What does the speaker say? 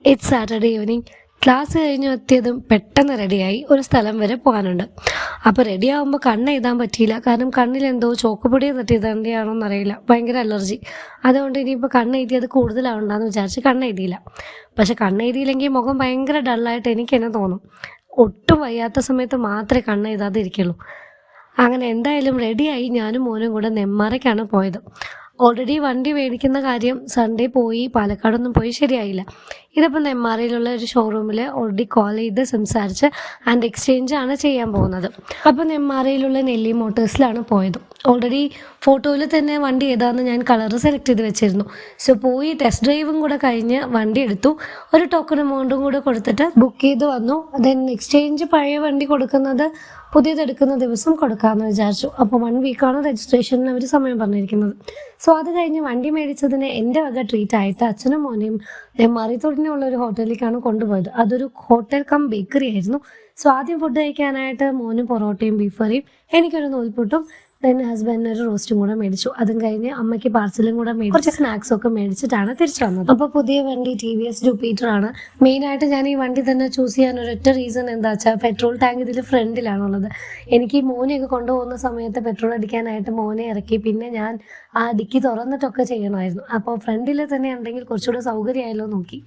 It's Saturday evening. Class കഴിഞ്ഞ് എത്തിയതും പെട്ടെന്ന് റെഡിയായി ഒരു സ്ഥലം വരെ പോകാനുണ്ട്. അപ്പോൾ റെഡി ആകുമ്പോൾ കണ്ണ് എഴുതാൻ പറ്റിയില്ല. കാരണം കണ്ണിലെന്തോ ചോക്കുപൊടി തട്ടിയതാണെന്നോ എന്നറിയില്ല, ഭയങ്കര അലർജി. അതുകൊണ്ട് ഇനിയിപ്പോൾ കണ്ണ് എഴുതിയത് കൂടുതലാവണ്ടെന്ന് വിചാരിച്ച് കണ്ണ് എഴുതിയില്ല. പക്ഷെ കണ്ണ് എഴുതിയില്ലെങ്കിൽ മുഖം ഭയങ്കര ഡള്ളായിട്ട് എനിക്ക് തന്നെ തോന്നും. ഒട്ടും വയ്യാത്ത സമയത്ത് മാത്രമേ കണ്ണ് എഴുതാതെ ഇരിക്കുള്ളൂ. അങ്ങനെ എന്തായാലും റെഡിയായി ഞാനും മോനും കൂടെ നെന്മാറയ്ക്കാണ് പോയത്. ഓൾറെഡി വണ്ടി മേടിക്കുന്ന കാര്യം സൺഡേ പോയി പാലക്കാടൊന്നും പോയി ശരിയായില്ല. ഇതിപ്പോൾ നെന്മാറയിലുള്ള ഒരു ഷോറൂമിൽ ഓൾറെഡി കോൾ ചെയ്ത് സംസാരിച്ച് ആൻഡ് എക്സ്ചേഞ്ച് ആണ് ചെയ്യാൻ പോകുന്നത്. അപ്പോൾ നെന്മാറയിലുള്ള നെല്ലി മോട്ടേഴ്സിലാണ് പോയത്. ഓൾറെഡി ഫോട്ടോയിൽ തന്നെ വണ്ടി ഏതാണെന്ന് ഞാൻ കളർ സെലക്ട് ചെയ്ത് വെച്ചിരുന്നു. സോ പോയി ടെസ്റ്റ് ഡ്രൈവും കൂടെ കഴിഞ്ഞ് വണ്ടി എടുത്തു. ഒരു ടോക്കൺ എമൗണ്ടും കൂടെ കൊടുത്തിട്ട് ബുക്ക് ചെയ്ത് വന്നു. ദെൻ എക്സ്ചേഞ്ച് പഴയ വണ്ടി കൊടുക്കുന്നത് പുതിയതെടുക്കുന്ന ദിവസം കൊടുക്കാമെന്ന് വിചാരിച്ചു. അപ്പോൾ 1 വീക്കാണ് രജിസ്ട്രേഷന് അവർ സമയം പറഞ്ഞിരിക്കുന്നത്. സോ അത് കഴിഞ്ഞ് വണ്ടി മേടിച്ചതിന് എൻ്റെ വക ട്രീറ്റ് ആയിട്ട് അച്ഛനും മോനെയും നെന്മാറത്തോടിനുള്ള ഒരു ഹോട്ടലിലേക്കാണ് കൊണ്ടുപോയത്. അതൊരു ഹോട്ടൽ കം ബേക്കറി ആയിരുന്നു. സോ ആദ്യം ഫുഡ് കഴിക്കാനായിട്ട് മോന് പൊറോട്ടയും ബീഫ് കറിയും, എനിക്കൊരു നൂൽപുട്ടും, then ഹസ്ബൻഡിന് ഒരു റോസ്റ്റും കൂടെ മേടിച്ചു. അതും കഴിഞ്ഞ് അമ്മയ്ക്ക് പാർസലും കൂടെ മേടിച്ച് കുറച്ച് സ്നാക്സും ഒക്കെ മേടിച്ചിട്ടാണ് തിരിച്ചു വന്നത്. അപ്പോൾ പുതിയ വണ്ടി TVS ജൂപ്പിറ്റർ ആണ്. മെയിനായിട്ട് ഞാൻ ഈ വണ്ടി തന്നെ ചൂസ് ചെയ്യാൻ ഒരൊറ്റ റീസൺ എന്താ വെച്ചാൽ പെട്രോൾ ടാങ്ക് ഇതിൽ ഫ്രണ്ടിലാണുള്ളത്. എനിക്ക് മോനെയൊക്കെ കൊണ്ടുപോകുന്ന സമയത്ത് പെട്രോൾ അടിക്കാനായിട്ട് മോനെ ഇറക്കി പിന്നെ ഞാൻ ആ ഡിക്കി തുറന്നിട്ടൊക്കെ ചെയ്യണമായിരുന്നു. അപ്പോൾ ഫ്രണ്ടിൽ തന്നെ ഉണ്ടെങ്കിൽ കുറച്ചുകൂടെ സൗകര്യമായല്ലോ നോക്കി.